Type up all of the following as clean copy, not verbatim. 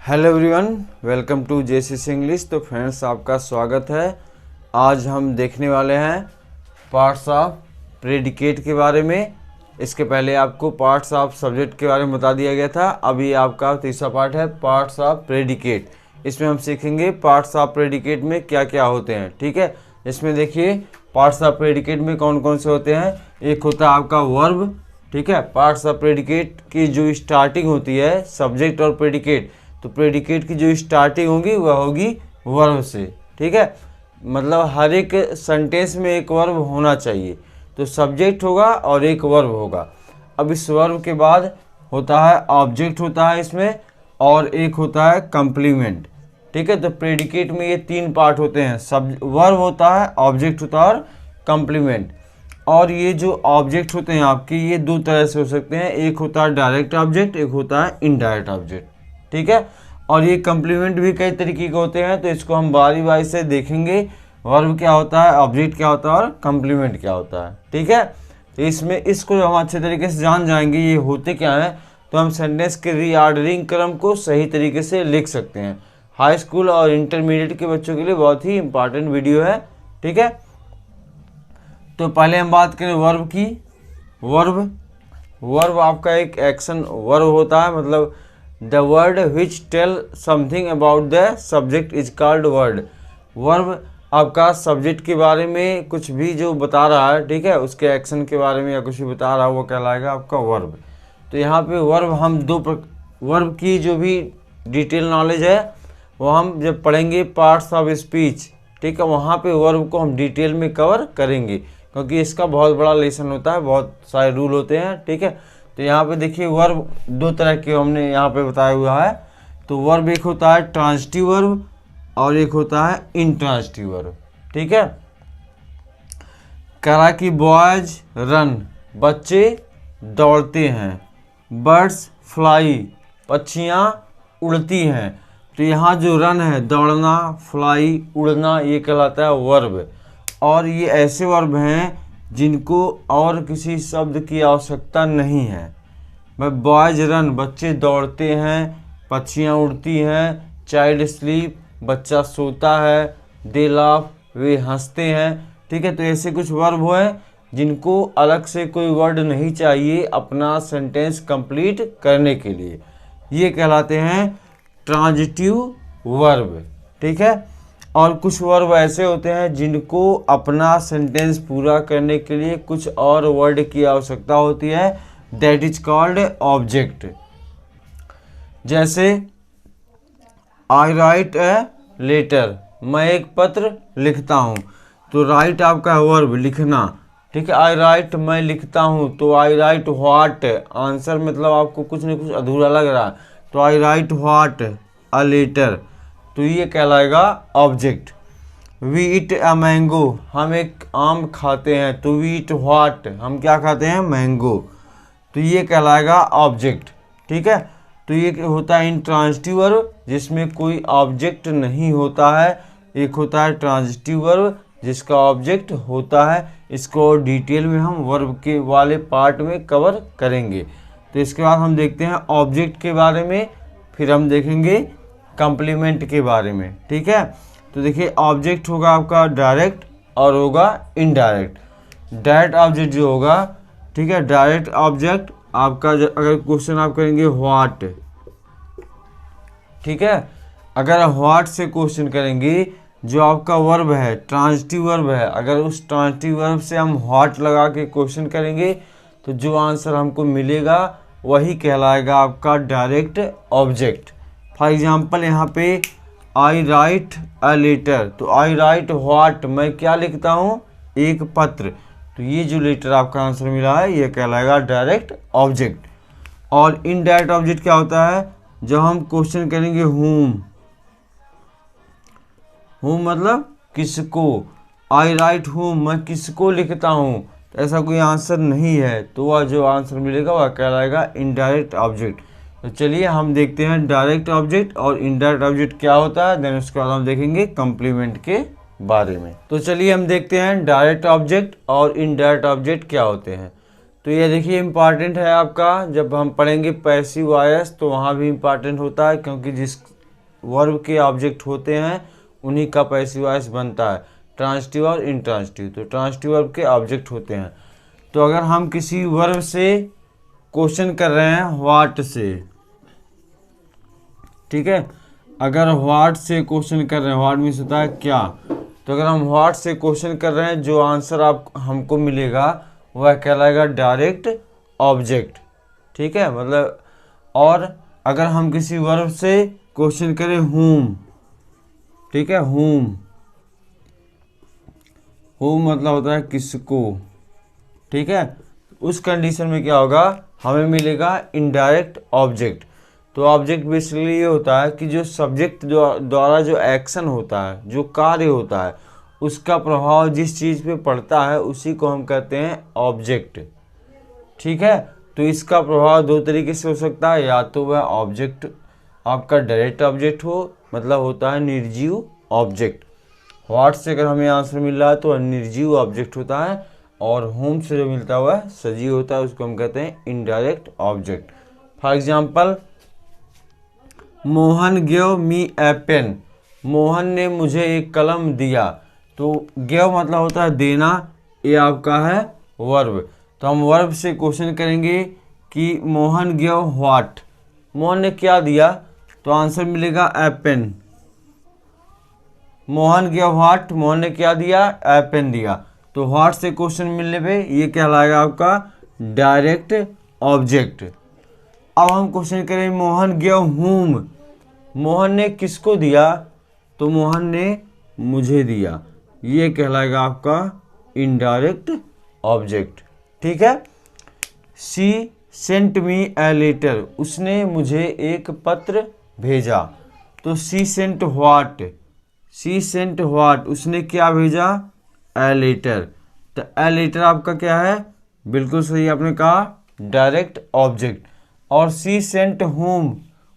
Hello everyone, welcome to JCC English. तो friends, आपका स्वागत है। आज हम देखने वाले हैं पार्ट्स ऑफ प्रेडिकेट के बारे में। इसके पहले आपको पार्ट्स ऑफ सब्जेक्ट के बारे में बता दिया गया था। अभी आपका तीसरा पार्ट है पार्ट्स ऑफ प्रेडिकेट। इसमें हम सीखेंगे पार्ट्स ऑफ प्रेडिकेट में क्या क्या होते हैं। ठीक है, इसमें देखिए पार्ट्स ऑफ प्रेडिकेट में कौन कौन से होते हैं। एक होता है आपका वर्ब। ठीक है, पार्ट्स ऑफ प्रेडिकेट की जो स्टार्टिंग होती है सब्जेक्ट और प्रेडिकेट, तो प्रेडिकेट की जो स्टार्टिंग होगी वह होगी वर्ब से। ठीक है, मतलब हर एक सेंटेंस में एक वर्ब होना चाहिए। तो सब्जेक्ट होगा और एक वर्ब होगा। अब इस वर्ब के बाद होता है ऑब्जेक्ट होता है इसमें, और एक होता है कंप्लीमेंट। ठीक है, तो प्रेडिकेट में ये तीन पार्ट होते हैं। वर्ब होता है, ऑब्जेक्ट होता है और कंप्लीमेंट। और ये जो ऑब्जेक्ट होते हैं आपके, ये दो तरह से हो सकते हैं। एक होता है डायरेक्ट ऑब्जेक्ट, एक होता है इनडायरेक्ट ऑब्जेक्ट। ठीक है, और ये कंप्लीमेंट भी कई तरीके के होते हैं, तो इसको हम बारी बारी से देखेंगे। वर्ब क्या होता है, ऑब्जेक्ट क्या होता है और कंप्लीमेंट क्या होता है। ठीक है, तो इसमें इसको हम अच्छे तरीके से जान जाएंगे ये होते क्या हैं, तो हम सेंटेंस के रीऑर्डरिंग क्रम को सही तरीके से लिख सकते हैं। हाई स्कूल और इंटरमीडिएट के बच्चों के लिए बहुत ही इंपॉर्टेंट वीडियो है। ठीक है, तो पहले हम बात करें वर्ब की। वर्ब आपका एक एक्शन वर्ब होता है, मतलब the word which tell something about the subject is called word. Verb आपका सब्जेक्ट के बारे में कुछ भी जो बता रहा है, ठीक है, उसके एक्शन के बारे में या कुछ भी बता रहा है, वो कहलाएगा आपका वर्ब। तो यहाँ पे वर्ब हम वर्ब की जो भी डिटेल नॉलेज है वो हम जब पढ़ेंगे पार्ट्स ऑफ स्पीच, ठीक है, वहाँ पे वर्ब को हम डिटेल में कवर करेंगे, क्योंकि इसका बहुत बड़ा लेसन होता है, बहुत सारे रूल होते हैं। ठीक है, तो यहाँ पे देखिए वर्ब दो तरह के हमने यहाँ पे बताया हुआ है। तो वर्ब एक होता है ट्रांजिटिव वर्ब और एक होता है इंट्रांजिटिव वर्ब। ठीक है, करा कि बॉयज रन, बच्चे दौड़ते हैं। बर्ड्स फ्लाई, पक्षियाँ उड़ती हैं। तो यहाँ जो रन है, दौड़ना, फ्लाई, उड़ना, ये कहलाता है वर्ब। और ये ऐसे वर्ब हैं जिनको और किसी शब्द की आवश्यकता नहीं है। बॉयज रन, बच्चे दौड़ते हैं, पक्षियाँ उड़ती हैं। चाइल्ड स्लीप, बच्चा सोता है। दे लाफ, वे हंसते हैं। ठीक है, तो ऐसे कुछ वर्ब हैं जिनको अलग से कोई वर्ड नहीं चाहिए अपना सेंटेंस कंप्लीट करने के लिए। ये कहलाते हैं ट्रांजिटिव वर्ब। ठीक है, और कुछ वर्ब ऐसे होते हैं जिनको अपना सेंटेंस पूरा करने के लिए कुछ और वर्ड की आवश्यकता होती है, दैट इज कॉल्ड ऑब्जेक्ट। जैसे आई राइट ए लेटर, मैं एक पत्र लिखता हूँ। तो राइट आपका वर्ब लिखना। ठीक है, आई राइट, मैं लिखता हूँ। तो आई राइट व्हाट, आंसर मतलब आपको कुछ न कुछ अधूरा लग रहा है, तो I write what a letter, तो ये कहलाएगा object. We eat a mango, हम एक आम खाते हैं। तो वी ईट व्हाट, हम क्या खाते हैं, मैंगो, तो ये कहलाएगा ऑब्जेक्ट। ठीक है, तो ये होता है इंट्रांजिटिव वर्ब जिसमें कोई ऑब्जेक्ट नहीं होता है। एक होता है ट्रांजिटिव वर्ब जिसका ऑब्जेक्ट होता है। इसको डिटेल में हम वर्ब के वाले पार्ट में कवर करेंगे। तो इसके बाद हम देखते हैं ऑब्जेक्ट के बारे में, फिर हम देखेंगे कंप्लीमेंट के बारे में। ठीक है, तो देखिए ऑब्जेक्ट होगा आपका डायरेक्ट और होगा इनडायरेक्ट। डायरेक्ट ऑब्जेक्ट जो होगा, ठीक है, डायरेक्ट ऑब्जेक्ट आपका अगर क्वेश्चन आप करेंगे व्हाट, ठीक है, अगर व्हाट से क्वेश्चन करेंगे, जो आपका वर्ब है ट्रांजिटिव वर्ब है, अगर उस ट्रांजिटिव वर्ब से हम व्हाट लगा के क्वेश्चन करेंगे तो जो आंसर हमको मिलेगा वही कहलाएगा आपका डायरेक्ट ऑब्जेक्ट। फॉर एग्जाम्पल यहाँ पे आई राइट अ लेटर, तो आई राइट व्हाट, मैं क्या लिखता हूँ, एक पत्र। तो ये जो लेटर आपका आंसर मिला है ये कहलाएगा डायरेक्ट ऑब्जेक्ट। और इनडायरेक्ट ऑब्जेक्ट क्या होता है, जब हम क्वेश्चन करेंगे हुम मतलब किसको। आई राइट हुम, मैं किसको लिखता हूँ, तो ऐसा कोई आंसर नहीं है, तो वह जो आंसर मिलेगा वह कहलाएगा इनडायरेक्ट ऑब्जेक्ट। तो चलिए हम देखते हैं डायरेक्ट ऑब्जेक्ट और इनडायरेक्ट ऑब्जेक्ट क्या होता है, देन उसके बाद हम देखेंगे कंप्लीमेंट के बारे में। तो चलिए हम देखते हैं डायरेक्ट ऑब्जेक्ट और इनडायरेक्ट ऑब्जेक्ट क्या होते हैं। तो ये देखिए इम्पॉर्टेंट है आपका, जब हम पढ़ेंगे पैसिव वॉइस तो वहाँ भी इम्पॉर्टेंट होता है, क्योंकि जिस वर्ब के ऑब्जेक्ट होते हैं उन्हीं का पैसिव वॉइस बनता है, ट्रांसिटिव और इंट्रांसिटिव। तो ट्रांसिटिव वर्ब के ऑब्जेक्ट होते हैं। तो अगर हम किसी वर्ब से क्वेश्चन कर रहे हैं व्हाट से, ठीक है, अगर व्हाट से क्वेश्चन कर रहे हैं, व्हाट मीन्स होता है क्या, तो अगर हम व्हाट से क्वेश्चन कर रहे हैं जो आंसर आप हमको मिलेगा वह कहलाएगा डायरेक्ट ऑब्जेक्ट, ठीक है, मतलब। और अगर हम किसी वर्ब से क्वेश्चन करें whom, ठीक है, whom मतलब होता है किसको, ठीक है, उस कंडीशन में क्या होगा, हमें मिलेगा इनडायरेक्ट ऑब्जेक्ट। तो ऑब्जेक्ट बेसिकली ये होता है कि जो सब्जेक्ट द्वारा जो एक्शन होता है, जो कार्य होता है, उसका प्रभाव जिस चीज़ पे पड़ता है उसी को हम कहते हैं ऑब्जेक्ट, ठीक है। तो इसका प्रभाव दो तरीके से हो सकता है, या तो वह ऑब्जेक्ट आपका डायरेक्ट ऑब्जेक्ट हो, मतलब होता है निर्जीव ऑब्जेक्ट। व्हाट से अगर हमें आंसर मिल रहा है तो निर्जीव ऑब्जेक्ट होता है, और होम से जो मिलता है वह सजीव होता है, उसको हम कहते हैं indirect object. For example, Mohan give me a pen, Mohan ने मुझे एक कलम दिया। तो गिव मतलब होता है देना, ये आपका है वर्ब। तो हम वर्ब से क्वेश्चन करेंगे कि मोहन गिव व्हाट, मोहन ने क्या दिया, तो आंसर मिलेगा a pen. Mohan give what, Mohan ने क्या दिया, ए पेन दिया। तो व्हाट से क्वेश्चन मिलने पे ये कहलाएगा आपका डायरेक्ट ऑब्जेक्ट। अब हम क्वेश्चन करें मोहन गिव whom, मोहन ने किसको दिया, तो मोहन ने मुझे दिया, ये कहलाएगा आपका इनडायरेक्ट ऑब्जेक्ट, ठीक है। She sent me a letter, उसने मुझे एक पत्र भेजा। तो she sent what, she sent what, उसने क्या भेजा, ए लेटर। तो ए लेटर आपका क्या है, बिल्कुल सही आपने कहा, डायरेक्ट ऑब्जेक्ट। और शी सेंट whom,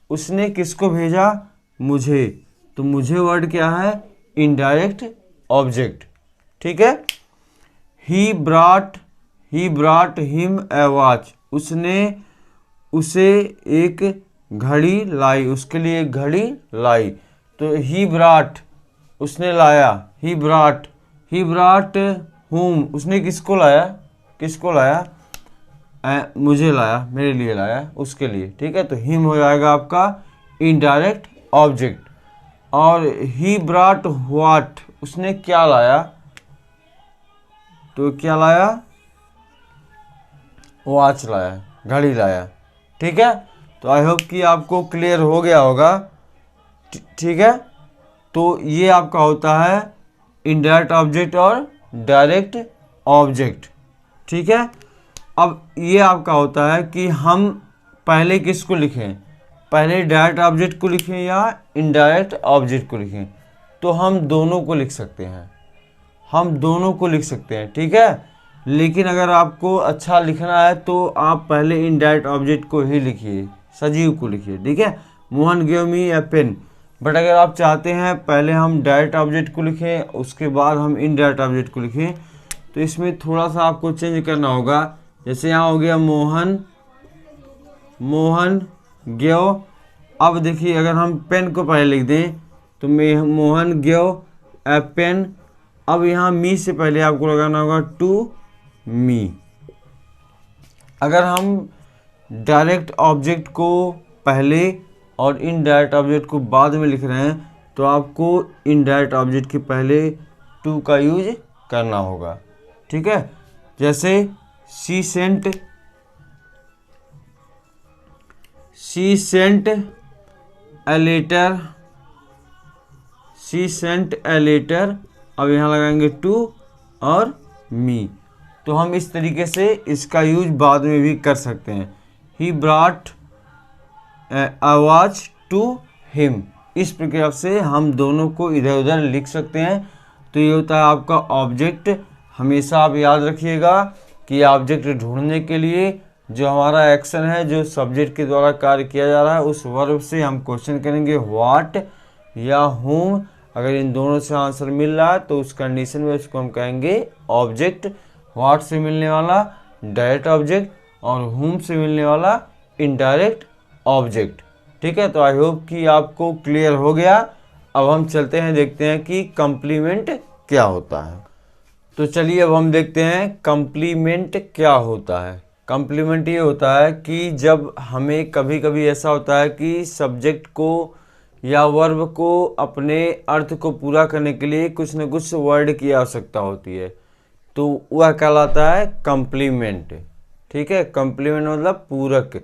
उसने किसको भेजा, मुझे। तो मुझे वर्ड क्या है, इनडायरेक्ट ऑब्जेक्ट, ठीक है। ही ब्राट हिम ए वॉच, उसने उसे एक घड़ी लाई, उसके लिए एक घड़ी लाई। तो ही ब्राट, उसने लाया, ही ब्राट whom, उसने किसको लाया, मुझे लाया, मेरे लिए लाया, उसके लिए, ठीक है। तो हिम हो जाएगा आपका इनडायरेक्ट ऑब्जेक्ट। और ही ब्राट व्हाट, उसने क्या लाया, तो क्या लाया, वॉच लाया, घड़ी लाया, ठीक है। तो आई होप कि आपको क्लियर हो गया होगा, ठीक है। तो ये आपका होता है इनडायरेक्ट ऑब्जेक्ट और डायरेक्ट ऑब्जेक्ट, ठीक है। अब ये आपका होता है कि हम पहले किसको लिखें, पहले डायरेक्ट ऑब्जेक्ट को लिखें या इनडायरेक्ट ऑब्जेक्ट को लिखें। तो हम दोनों को लिख सकते हैं, ठीक है। लेकिन अगर आपको अच्छा लिखना है तो आप पहले इनडायरेक्ट ऑब्जेक्ट को ही लिखिए, सजीव को लिखिए, ठीक है। Mohan give me a pen. But अगर आप चाहते हैं पहले हम डायरेक्ट ऑब्जेक्ट को लिखें उसके बाद हम इनडायरेक्ट ऑब्जेक्ट को लिखें, तो इसमें थोड़ा सा आपको चेंज करना होगा। जैसे यहाँ हो गया मोहन गिव। अब देखिए अगर हम पेन को पहले लिख दें तो मोहन गिव ए पेन। अब यहाँ मी से पहले आपको लगाना होगा टू मी। अगर हम डायरेक्ट ऑब्जेक्ट को पहले और इनडायरेक्ट ऑब्जेक्ट को बाद में लिख रहे हैं तो आपको इनडायरेक्ट ऑब्जेक्ट के पहले टू का यूज करना होगा, ठीक है। जैसे शी सेंट ए लेटर। अब यहाँ लगाएंगे टू और मी। तो हम इस तरीके से इसका यूज बाद में भी कर सकते हैं। He brought a watch to him. इस प्रकार से हम दोनों को इधर उधर लिख सकते हैं। तो ये होता है आपका ऑब्जेक्ट। हमेशा आप याद रखिएगा कि ऑब्जेक्ट ढूंढने के लिए जो हमारा एक्शन है, जो सब्जेक्ट के द्वारा कार्य किया जा रहा है, उस वर्ब से हम क्वेश्चन करेंगे व्हाट या whom। अगर इन दोनों से आंसर मिल रहा है तो उस कंडीशन में उसको हम कहेंगे ऑब्जेक्ट। व्हाट से मिलने वाला डायरेक्ट ऑब्जेक्ट और whom से मिलने वाला इनडायरेक्ट ऑब्जेक्ट। ठीक है, तो आई होप कि आपको क्लियर हो गया। अब हम चलते हैं, देखते हैं कि कंप्लीमेंट क्या होता है। तो चलिए अब हम देखते हैं कंप्लीमेंट क्या होता है। कंप्लीमेंट ये होता है कि जब हमें कभी कभी ऐसा होता है कि सब्जेक्ट को या वर्ब को अपने अर्थ को पूरा करने के लिए कुछ न कुछ वर्ड की आवश्यकता होती है, तो वह कहलाता है कंप्लीमेंट। ठीक है, कंप्लीमेंट मतलब पूरक।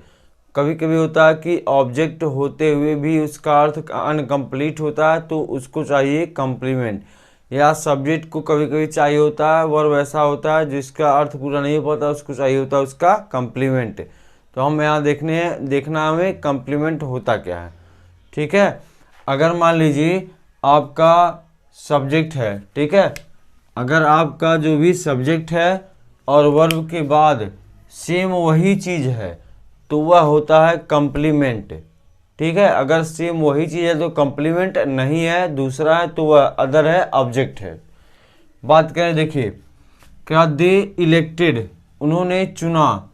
कभी कभी होता है कि ऑब्जेक्ट होते हुए भी उसका अर्थ अनकम्प्लीट होता है, तो उसको चाहिए कंप्लीमेंट। या सब्जेक्ट को कभी कभी चाहिए होता है, वर्ब ऐसा होता है जिसका अर्थ पूरा नहीं हो पाता, उसको चाहिए होता है उसका कंप्लीमेंट। तो हम यहाँ देखना हमें कंप्लीमेंट होता क्या है। ठीक है, अगर मान लीजिए आपका सब्जेक्ट है, ठीक है, अगर आपका जो भी सब्जेक्ट है और वर्ब के बाद सेम वही चीज़ है तो वह होता है कंप्लीमेंट। ठीक है, अगर सेम वही चीज़ है तो कंप्लीमेंट नहीं है, दूसरा है तो वह अदर है, ऑब्जेक्ट है। बात करें, देखिए क्या दे इलेक्टेड, उन्होंने चुना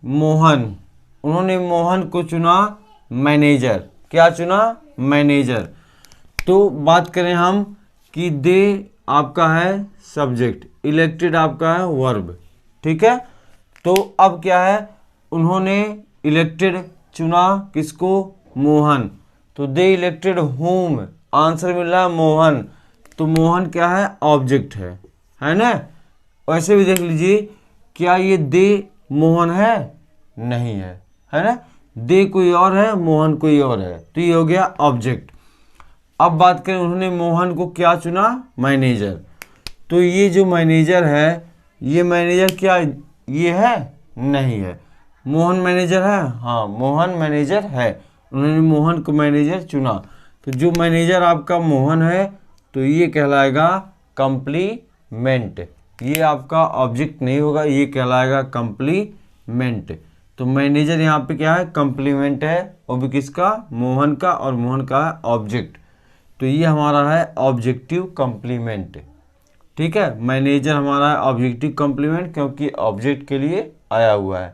मोहन, उन्होंने मोहन को चुना मैनेजर। क्या चुना? मैनेजर। तो बात करें हम कि दे आपका है सब्जेक्ट, इलेक्टेड आपका है वर्ब। ठीक है, तो अब क्या है, उन्होंने इलेक्टेड चुना किसको? मोहन। तो दे इलेक्टेड होम, आंसर मिल रहा है मोहन, तो मोहन क्या है? ऑब्जेक्ट है ना। वैसे भी देख लीजिए, क्या ये दे मोहन है? नहीं है ना। दे कोई और है, मोहन कोई और है, तो ये हो गया ऑब्जेक्ट। अब बात करें, उन्होंने मोहन को क्या चुना? मैनेजर। तो ये जो मैनेजर है, ये मैनेजर क्या ये है? नहीं है। मोहन मैनेजर है? हाँ, मोहन मैनेजर है, उन्होंने मोहन को मैनेजर चुना। तो जो मैनेजर आपका मोहन है तो ये कहलाएगा कंप्लीमेंट। ये आपका ऑब्जेक्ट नहीं होगा, ये कहलाएगा कंप्लीमेंट। तो मैनेजर यहाँ पे क्या है? कंप्लीमेंट है, वो भी किसका? मोहन का, और मोहन का है ऑब्जेक्ट। तो ये हमारा है ऑब्जेक्टिव कंप्लीमेंट। ठीक है, मैनेजर हमारा है ऑब्जेक्टिव कंप्लीमेंट क्योंकि ऑब्जेक्ट के लिए आया हुआ है।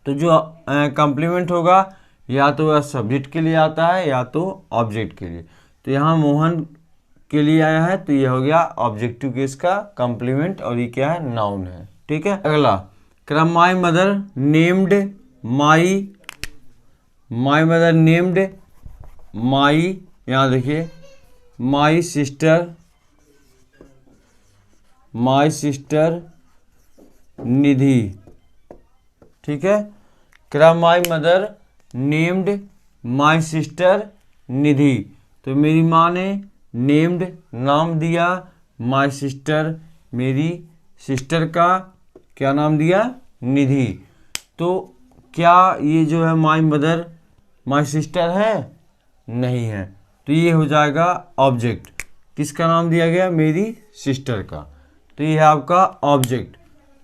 तो जो कंप्लीमेंट होगा या तो वह सब्जेक्ट के लिए आता है या तो ऑब्जेक्ट के लिए। तो यहाँ मोहन के लिए आया है तो ये हो गया ऑब्जेक्टिव केस का कंप्लीमेंट, और ये क्या है? नाउन है। ठीक है, अगला क्रम my mother named my mother named my, यहाँ देखिए माई सिस्टर निधि। ठीक है, क्रम my mother named my sister Nidhi. तो मेरी माँ ने नेम्ड नाम दिया, माई सिस्टर मेरी सिस्टर का क्या नाम दिया? निधि। तो क्या ये जो है माई मदर माई सिस्टर है? नहीं है, तो ये हो जाएगा ऑब्जेक्ट। किसका नाम दिया गया? मेरी सिस्टर का, तो ये है आपका ऑब्जेक्ट।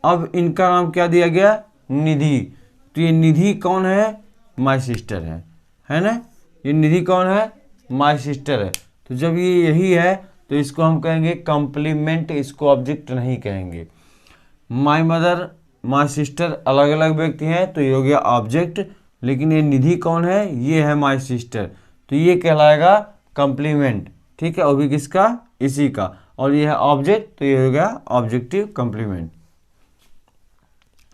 अब इनका नाम क्या दिया गया? निधि। तो ये निधि कौन है? माई सिस्टर है ना। ये निधि कौन है? माई सिस्टर है। तो जब ये यही है तो इसको हम कहेंगे कंप्लीमेंट, इसको ऑब्जेक्ट नहीं कहेंगे। माई मदर माई सिस्टर अलग अलग व्यक्ति हैं तो ये हो गया ऑब्जेक्ट, लेकिन ये निधि कौन है? ये है माई सिस्टर, तो ये कहलाएगा कंप्लीमेंट। ठीक है, और भी किसका? इसी का, और ये है ऑब्जेक्ट, तो ये हो गया objective complement.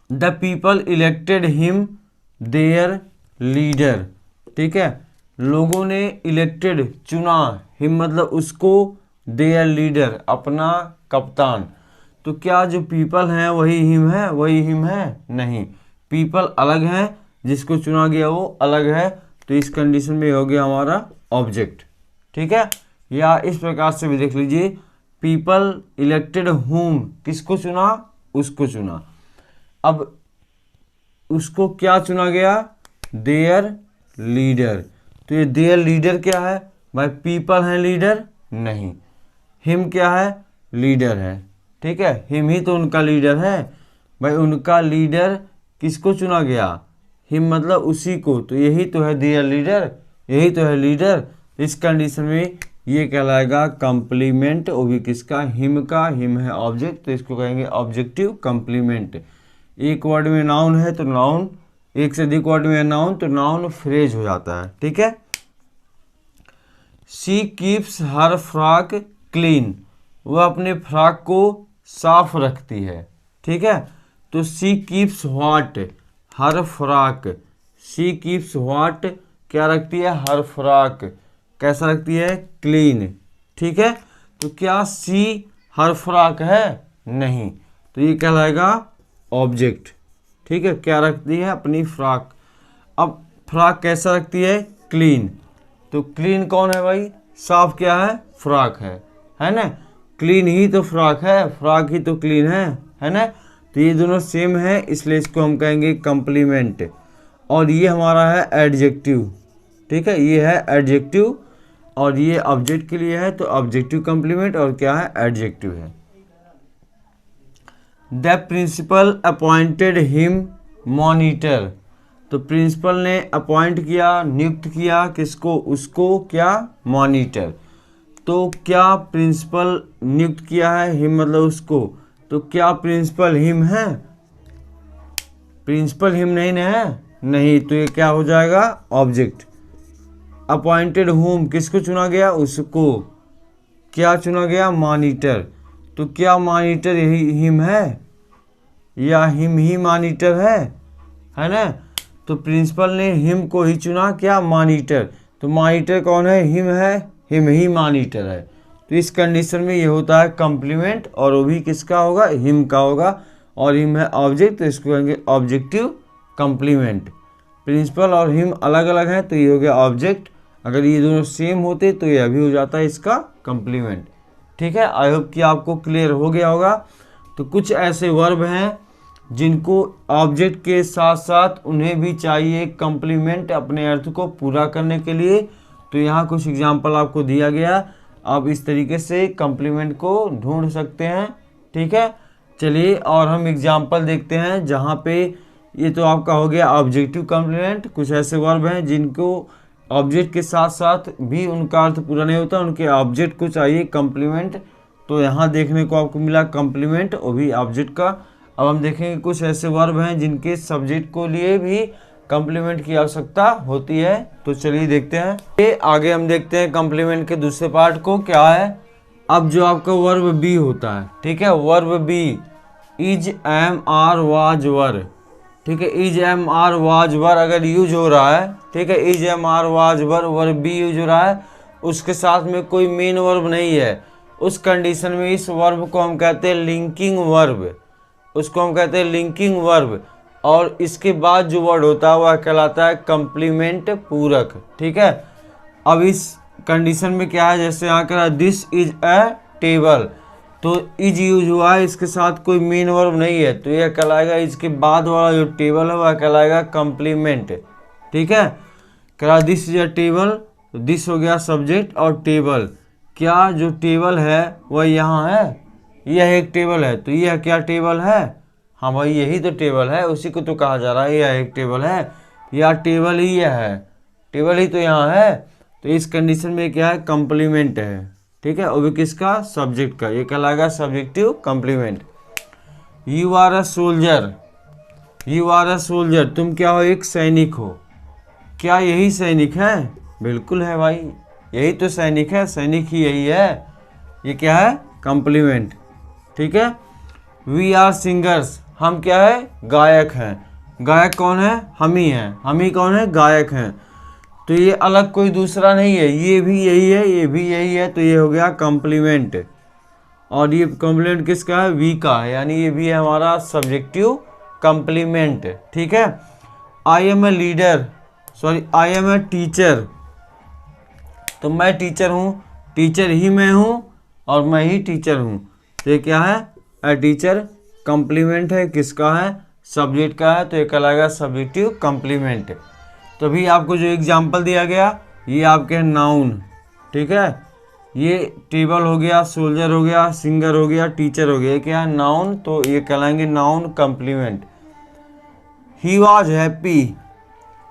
The people elected him there leader. ठीक है, लोगों ने इलेक्टेड चुना, हिम मतलब उसको, देयर लीडर अपना कप्तान। तो क्या जो पीपल हैं वही हिम है? वही हिम है? नहीं, पीपल अलग हैं, जिसको चुना गया वो अलग है, तो इस कंडीशन में हो गया हमारा ऑब्जेक्ट। ठीक है, या इस प्रकार से भी देख लीजिए, पीपल इलेक्टेड हुम, किसको चुना? उसको चुना। अब उसको क्या चुना गया? There leader. तो ये देयर लीडर क्या है भाई? पीपल है लीडर? नहीं। हिम क्या है? लीडर है। ठीक है, हिम ही तो उनका लीडर है भाई। उनका लीडर किसको चुना गया? हिम मतलब उसी को, तो यही तो है देयर लीडर, यही तो है लीडर। इस कंडीशन में ये कहलाएगा कंप्लीमेंट, वो भी किसका? हिम का। हिम है ऑब्जेक्ट, तो इसको कहेंगे ऑब्जेक्टिव कंप्लीमेंट। एक वर्ड में नाउन है तो नाउन, एक से अधिक वर्ड में नाउन तो नाउन फ्रेज हो जाता है। ठीक है। She keeps her frock clean, वह अपने फ्रॉक को साफ रखती है। ठीक है। तो she keeps what, her frock, she keeps what क्या रखती है, हर फ्रॉक कैसा रखती है, क्लीन। ठीक है। तो क्या शी हर फ्रॉक है, नहीं, तो ये कहलाएगा ऑब्जेक्ट। ठीक है। क्या रखती है, अपनी फ्रॉक। अब फ्रॉक कैसा रखती है, क्लीन। तो क्लीन कौन है भाई, साफ क्या है, फ्रॉक है ना। क्लीन ही तो फ्रॉक है, फ्रॉक ही तो क्लीन है ना। तो ये दोनों सेम है, इसलिए इसको हम कहेंगे कंप्लीमेंट। और ये हमारा है एडजेक्टिव। ठीक है, ये है एडजेक्टिव और ये ऑब्जेक्ट के लिए है, तो ऑब्जेक्टिव कंप्लीमेंट और क्या है, एडजेक्टिव है। The principal appointed him monitor, तो प्रिंसिपल ने अपॉइंट किया, नियुक्त किया किसको, उसको, क्या, मॉनिटर। तो क्या प्रिंसिपल नियुक्त किया है, हिम मतलब उसको, तो क्या प्रिंसिपल हिम है, प्रिंसिपल हिम नहीं है, नहीं, तो ये क्या हो जाएगा, ऑब्जेक्ट। अपॉइंटेड होम किसको चुना गया, उसको, क्या चुना गया, मॉनिटर। तो क्या मॉनिटर यही हिम है या हिम ही मॉनिटर है ना। तो प्रिंसिपल ने हिम को ही चुना, क्या, मॉनिटर। तो मॉनिटर कौन है, हिम है, हिम ही मॉनिटर है। तो इस कंडीशन में ये होता है कंप्लीमेंट, और वो भी किसका होगा, हिम का होगा, और हिम है ऑब्जेक्ट, तो इसको कहेंगे ऑब्जेक्टिव कंप्लीमेंट। प्रिंसिपल और हिम अलग अलग हैं तो ये हो गया ऑब्जेक्ट, अगर ये दोनों सेम होते तो ये अभी हो जाता है इसका कंप्लीमेंट। ठीक है। आई होप कि आपको क्लियर हो गया होगा। तो कुछ ऐसे वर्ब हैं जिनको ऑब्जेक्ट के साथ साथ उन्हें भी चाहिए कंप्लीमेंट अपने अर्थ को पूरा करने के लिए। तो यहाँ कुछ एग्जांपल आपको दिया गया, आप इस तरीके से कंप्लीमेंट को ढूंढ सकते हैं। ठीक है। चलिए और हम एग्जांपल देखते हैं जहाँ पे, ये तो आपका हो गया ऑब्जेक्टिव कंप्लीमेंट। कुछ ऐसे वर्ब हैं जिनको ऑब्जेक्ट के साथ साथ भी उनका अर्थ पूरा नहीं होता, उनके ऑब्जेक्ट को चाहिए कंप्लीमेंट। तो यहाँ देखने को आपको मिला कंप्लीमेंट, वो भी ऑब्जेक्ट का। अब हम देखेंगे कुछ ऐसे वर्ब हैं जिनके सब्जेक्ट को लिए भी कंप्लीमेंट की आवश्यकता होती है। तो चलिए देखते हैं, ये आगे हम देखते हैं कंप्लीमेंट के दूसरे पार्ट को क्या है। अब जो आपका वर्ब बी होता है, ठीक है, verb be, is, am, are, was, were. ठीक है, is, am, are, was, were अगर यूज हो रहा है, ठीक है, is, am, are, was, were, verb be use हो रहा है, उसके साथ में कोई मेन वर्ब नहीं है, उस कंडीशन में इस वर्ब को हम कहते हैं लिंकिंग वर्ब, उसको हम कहते हैं लिंकिंग वर्ब। और इसके बाद जो वर्ड होता है वह कहलाता है कंप्लीमेंट पूरक। ठीक है। अब इस कंडीशन में क्या है, जैसे यहाँ कह रहा है दिस इज अ टेबल, तो इज यूज हुआ है, इसके साथ कोई मेन वर्ब नहीं है, तो यह कहलाएगा, इसके बाद वाला जो टेबल है वह कहलाएगा कंप्लीमेंट। ठीक है। कह रहा दिस इज अ टेबल, तो दिस हो गया सब्जेक्ट और टेबल, क्या जो टेबल है वह यहाँ है, यह एक टेबल है, तो यह क्या टेबल है, हाँ भाई यही तो टेबल है, उसी को तो कहा जा रहा है, यह एक टेबल है, या टेबल ही यह है, टेबल ही तो यहाँ है। तो इस कंडीशन में क्या है, कंप्लीमेंट है। ठीक है, और भी किसका, सब्जेक्ट का, ये कहलाएगा subjective complement. You are a soldier, you are a soldier, तुम क्या हो, एक सैनिक हो, क्या यही सैनिक है, बिल्कुल है भाई, यही तो सैनिक है, सैनिक ही यही है, ये क्या है, कंप्लीमेंट। ठीक है। वी आर सिंगर्स, हम क्या है, गायक हैं, गायक कौन है, हम ही हैं, हम ही कौन है, गायक हैं, तो ये अलग कोई दूसरा नहीं है, ये भी यही है, ये भी यही है, तो ये हो गया कंप्लीमेंट। और ये कंप्लीमेंट किसका है, वी का है, यानी ये भी है हमारा सब्जेक्टिव कंप्लीमेंट। ठीक है। I am a leader, sorry I am a teacher, तो मैं टीचर हूँ, टीचर ही मैं हूँ और मैं ही टीचर हूँ, तो ये क्या है, ए टीचर, कंप्लीमेंट है, किसका है, सब्जेक्ट का है, तो ये कहलाएगा सब्जेक्टिव कंप्लीमेंट। तो अभी आपको जो एग्जाम्पल दिया गया ये आपके नाउन। ठीक है, ये टेबल हो गया, सोल्जर हो गया, सिंगर हो गया, टीचर हो गया, ये क्या है, नाउन, तो ये कहलाएंगे noun complement. He was happy,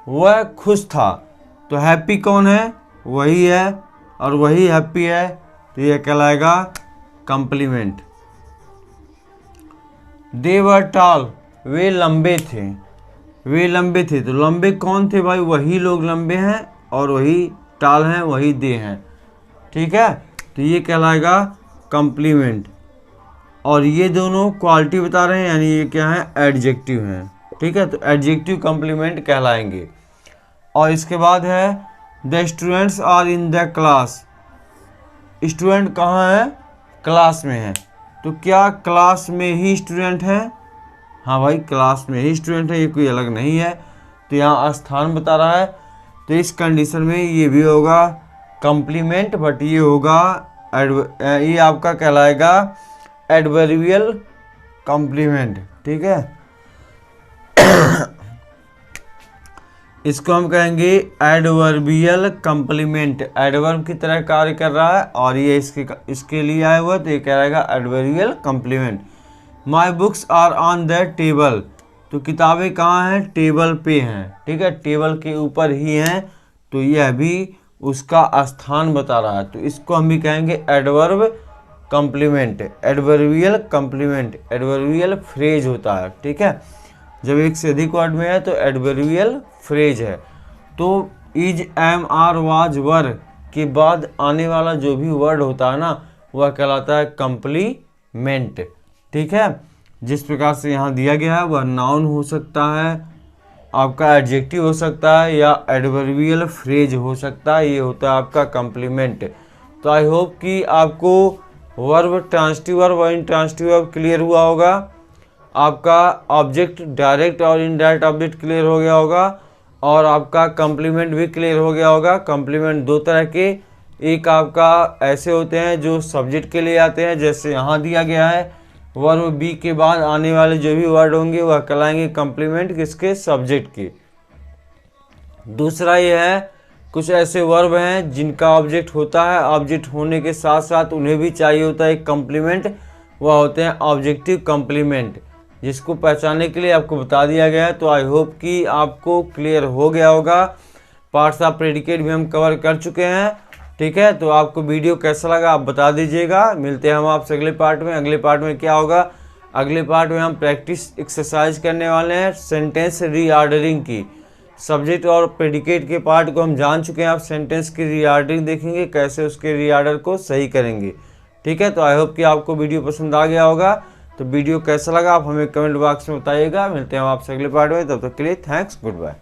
वह खुश था, तो हैप्पी कौन है, वही है, और वही हैप्पी है, तो ये कहलाएगा कंप्लीमेंट। दे वर टॉल, वे लंबे थे, वे लंबे थे। तो लंबे कौन थे भाई? वही लोग लंबे हैं और वही टाल हैं, वही दे हैं। ठीक है, तो ये कहलाएगा कॉम्प्लीमेंट। और ये दोनों क्वालिटी बता रहे हैं, यानी ये क्या है? एडजेक्टिव हैं। ठीक है, तो एडजेक्टिव कॉम्प्लीमेंट कहलाएंगे। और इसके बाद है the students are in the class. Student कहाँ है? क्लास में है। तो क्या क्लास में ही स्टूडेंट है? हाँ भाई, क्लास में ही स्टूडेंट है, ये कोई अलग नहीं है। तो यहाँ स्थान बता रहा है, तो इस कंडीशन में ये भी होगा कॉम्प्लीमेंट, बट ये होगा ये आपका कहलाएगा एडवर्बियल कॉम्प्लीमेंट। ठीक है, इसको हम कहेंगे एडवर्बियल कॉम्प्लीमेंट। एडवर्ब की तरह कार्य कर रहा है और ये इसके लिए आया हुआ, तो ये कहलाएगा adverbial complement. My books are on the table. तो किताबें कहाँ हैं? टेबल पे हैं। ठीक है, टेबल के ऊपर ही हैं, तो यह भी उसका स्थान बता रहा है। तो इसको हम भी कहेंगे adverb complement, adverbial complement. Adverbial phrase होता है। ठीक है, जब एक से अधिक वर्ड में है तो एडवर्बियल फ्रेज है। तो इज, एम, आर, वाज, वर के बाद आने वाला जो भी वर्ड होता है ना, वह कहलाता है कॉम्प्लीमेंट। ठीक है, जिस प्रकार से यहाँ दिया गया है, वह नाउन हो सकता है, आपका एडजेक्टिव हो सकता है, या एडवर्बियल फ्रेज हो सकता है। ये होता है आपका कॉम्प्लीमेंट। तो आई होप कि आपको वर्ब, ट्रांसिटिव वर्ब और इंट्रांसिटिव वर्ब क्लियर हुआ होगा। आपका ऑब्जेक्ट, डायरेक्ट और इनडायरेक्ट ऑब्जेक्ट क्लियर हो गया होगा, और आपका कॉम्प्लीमेंट भी क्लियर हो गया होगा। कॉम्प्लीमेंट दो तरह के, एक आपका ऐसे होते हैं जो सब्जेक्ट के लिए आते हैं, जैसे यहाँ दिया गया है, वर्ब बी के बाद आने वाले जो भी वर्ड होंगे वह कहलाएंगे कॉम्प्लीमेंट किसके? सब्जेक्ट के। दूसरा ये है, कुछ ऐसे वर्ब हैं जिनका ऑब्जेक्ट होता है, ऑब्जेक्ट होने के साथ साथ उन्हें भी चाहिए होता है एक कॉम्प्लीमेंट, वह होते हैं ऑब्जेक्टिव कॉम्प्लीमेंट, जिसको पहचानने के लिए आपको बता दिया गया है। तो आई होप कि आपको क्लियर हो गया होगा। पार्ट्स ऑफ प्रेडिकेट भी हम कवर कर चुके हैं। ठीक है, तो आपको वीडियो कैसा लगा आप बता दीजिएगा। मिलते हैं हम आपसे अगले पार्ट में। अगले पार्ट में क्या होगा? अगले पार्ट में हम प्रैक्टिस एक्सरसाइज करने वाले हैं सेंटेंस रीऑर्डरिंग की। सब्जेक्ट और प्रेडिकेट के पार्ट को हम जान चुके हैं, आप सेंटेंस की रीऑर्डरिंग देखेंगे, कैसे उसके रीऑर्डर को सही करेंगे। ठीक है, तो आई होप कि आपको वीडियो पसंद आ गया होगा। तो वीडियो कैसा लगा आप हमें कमेंट बॉक्स में बताइएगा। मिलते हैं हम आपसे अगले पार्ट में, तब तक के लिए थैंक्स, गुड बाय।